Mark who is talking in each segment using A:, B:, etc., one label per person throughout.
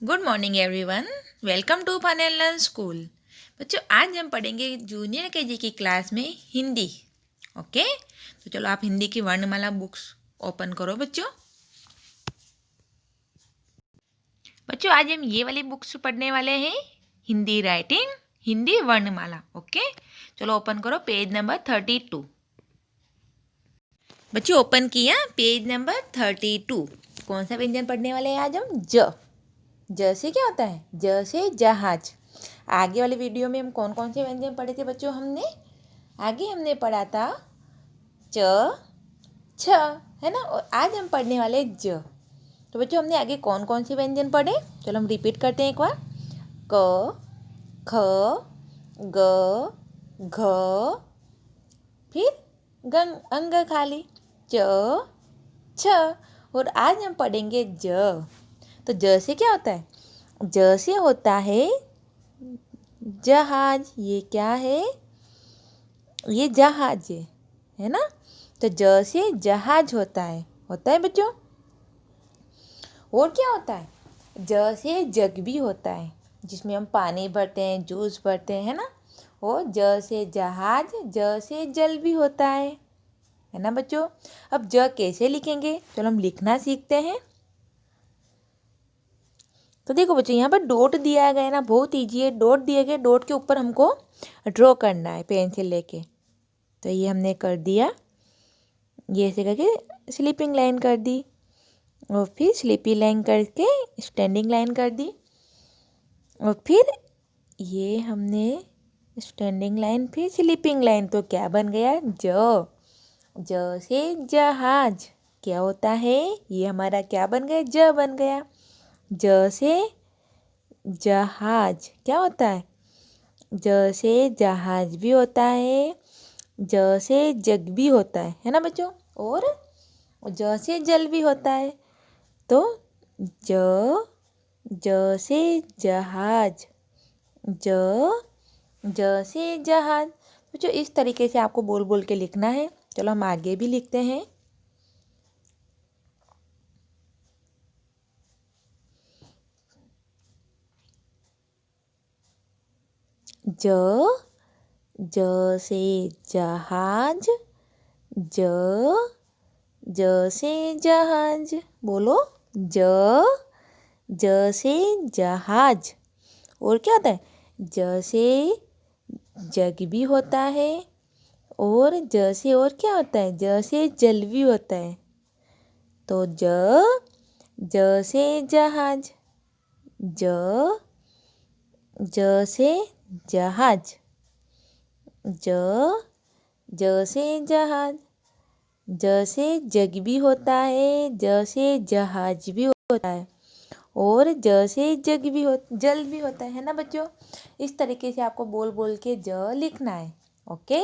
A: Good morning everyone. Welcome to fun and learn school. बच्चों, आज हम पढ़ेंगे जूनियर केजी की क्लास में हिंदी। ओके, तो चलो आप हिंदी की वर्णमाला बुक्स ओपन करो बच्चों। बच्चों, आज हम ये वाली बुक्स पढ़ने वाले हैं, हिंदी राइटिंग, हिंदी वर्णमाला। ओके, चलो ओपन करो पेज नंबर 32। बच्चों, ओपन किया पेज नंबर 32। कौन सा व्यंजन पढ़ने वाले हैं आज हम? ज से क्या होता है? ज से जहाज। आगे वाले वीडियो में हम कौन कौन से व्यंजन पढ़े थे बच्चों? आगे हमने पढ़ा था च, छ, है ना। और आज हम पढ़ने वाले ज। तो बच्चों, हमने आगे कौन कौन से व्यंजन पढ़े? चलो हम रिपीट करते हैं एक बार। क, ख, ग, घ, फिर अंग खाली च, छ। और आज हम पढ़ेंगे ज। तो ज से क्या होता है? ज से होता है जहाज। ये क्या है? ये जहाज है ना। तो ज से जहाज होता है बच्चों। और क्या होता है? ज से जग भी होता है, जिसमें हम पानी भरते हैं, जूस भरते हैं, है ना। और ज से जहाज, ज से जल भी होता है ना बच्चों। अब ज कैसे लिखेंगे? चलो हम लिखना सीखते हैं। तो देखो बच्चों, यहाँ पर डॉट दिया गया है ना, बहुत ईजी है। डॉट दिए गए, डॉट के ऊपर हमको ड्रॉ करना है पेंसिल लेके। तो ये हमने कर दिया, ये ऐसे करके स्लीपिंग लाइन कर दी, और फिर स्लीपी लाइन करके स्टैंडिंग लाइन कर दी, और फिर ये हमने स्टैंडिंग लाइन, फिर स्लीपिंग लाइन। तो क्या बन गया? ज से जहाज। क्या होता है? ये हमारा क्या बन गया? ज बन गया। ज से जहाज क्या होता है? ज से जहाज भी होता है, ज से जग भी होता है ना बच्चों। और ज से जल भी होता है। तो ज ज से जहाज, ज ज से जहाज। बच्चों, इस तरीके से आपको बोल बोल के लिखना है। चलो हम आगे भी लिखते हैं। ज ज से जहाज, ज ज से जहाज। बोलो, ज ज से जहाज। और क्या होता है? ज से जग भी होता है, और ज से और क्या होता है? ज से जल भी होता है। तो ज से जहाज, ज ज से जहाज, ज ज से जहाज। ज से जग भी होता है, ज से जहाज भी होता है, और ज से जल भी होता है ना बच्चों। इस तरीके से आपको बोल बोल के ज लिखना है। ओके,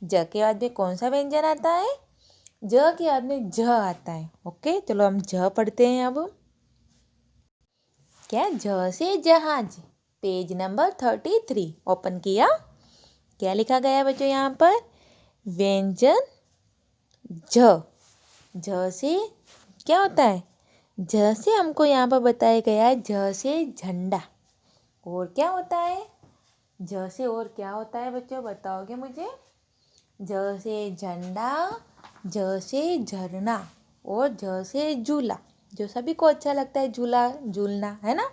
A: ज के बाद में कौन सा व्यंजन आता है? ज के बाद में झ आता है। ओके, चलो हम झ पढ़ते हैं अब। क्या? झ से जहाज। पेज नंबर 33 ओपन किया। क्या लिखा गया है बच्चों यहाँ पर? व्यंजन झ। झ से क्या होता है? झ से हमको यहाँ पर बताया गया है, झ से झंडा। और क्या होता है? झ से और क्या होता है बच्चों, बताओगे मुझे? झ से झंडा, झ से झरना, और झ से झूला। जो सभी को अच्छा लगता है, झूला झूलना, है ना।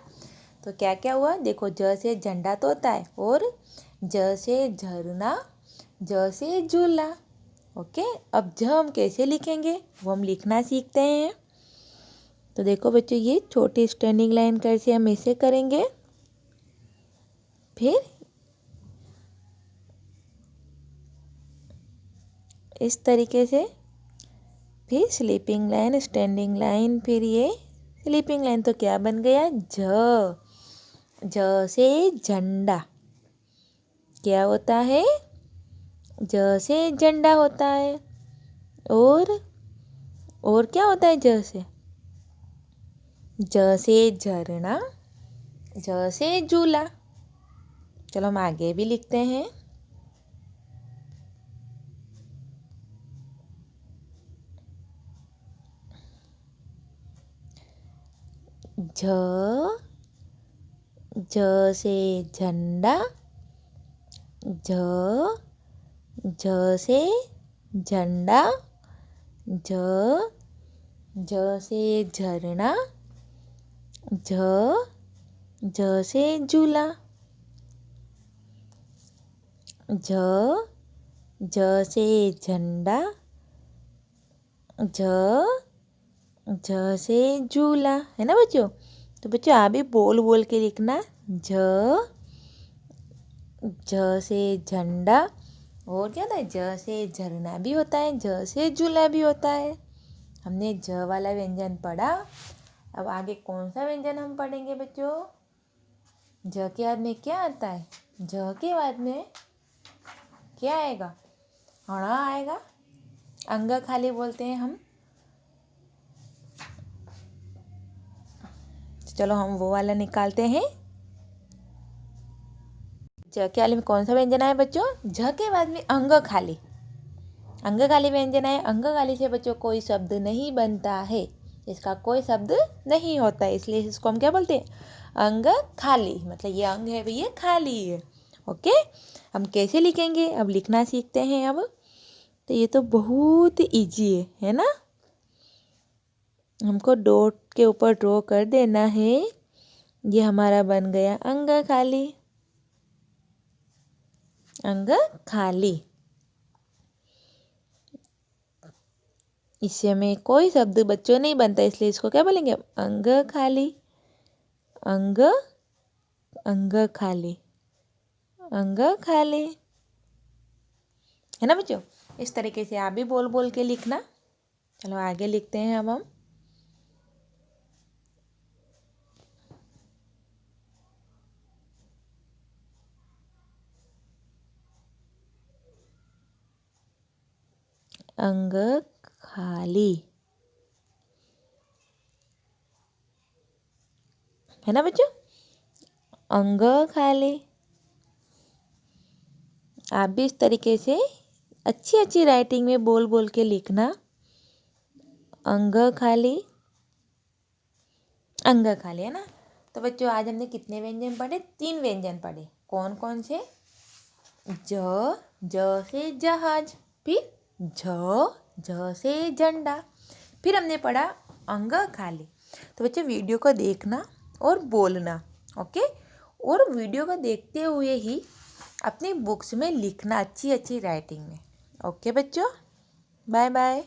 A: तो क्या क्या हुआ? देखो, झ से झंडा तो होता है, और झ से झरना, झ से झूला। ओके, अब झ हम कैसे लिखेंगे वो हम लिखना सीखते हैं। तो देखो बच्चों, ये छोटी स्टैंडिंग लाइन कैसे हम ऐसे करेंगे, फिर इस तरीके से, फिर स्लीपिंग लाइन, स्टैंडिंग लाइन, फिर ये स्लीपिंग लाइन। तो क्या बन गया? झ। झ से झंडा। क्या होता है? झ से झंडा होता है। और और क्या होता है झ से? झ से झरना, झ से झूला। चलो हम आगे भी लिखते हैं। झ झ से झंडा, झ, झ से झंडा, झ, झ से झरना, झ, झ से झूला, झ, झ से झंडा, झ, झ से झूला, है ना बच्चों। तो बच्चों आप भी बोल बोल के लिखना। झ, झ से झंडा, और क्या होता है, झ से झरना भी होता है, झ से झूला भी होता है। हमने झ वाला व्यंजन पढ़ा। अब आगे कौन सा व्यंजन हम पढ़ेंगे बच्चों। झ के बाद में क्या आता है, झ के बाद में क्या आएगा, ण आएगा। अंग खाली बोलते हैं हम। चलो हम वो वाला निकालते हैं। झ के वाले में कौन सा व्यंजन आया बच्चों, झ के बाद में अंग खाली। अंग खाली व्यंजन है। अंग खाली से बच्चों कोई शब्द नहीं बनता है, इसका कोई शब्द नहीं होता है, इसलिए इसको हम क्या बोलते हैं, अंग खाली। मतलब ये अंग है भैया, खाली है। ओके, हम कैसे लिखेंगे, अब लिखना सीखते हैं। अब तो ये तो बहुत इजी है ना। हमको डॉट के ऊपर ड्रॉ कर देना है। ये हमारा बन गया अंग खाली, अंग खाली। इससे में कोई शब्द बच्चों नहीं बनता, इसलिए इसको क्या बोलेंगे, अंग खाली, अंग, अंग खाली, अंग खाली, है ना बच्चों। इस तरीके से आप भी बोल बोल के लिखना। चलो आगे लिखते हैं अब हम। अंग खाली, है ना बच्चों, अंग खाली। आप भी इस तरीके से अच्छी अच्छी राइटिंग में बोल बोल के लिखना। अंग खाली, अंग खाली, है ना। तो बच्चों आज हमने कितने व्यंजन पढ़े, 3 व्यंजन पढ़े। कौन कौन से, ज, ज से जहाज, फिर झ, झ से झंडा, फिर हमने पढ़ा अंग खाली। तो बच्चों वीडियो को देखना और बोलना, ओके। और वीडियो को देखते हुए ही अपनी बुक्स में लिखना अच्छी अच्छी राइटिंग में। ओके बच्चों, बाय बाय।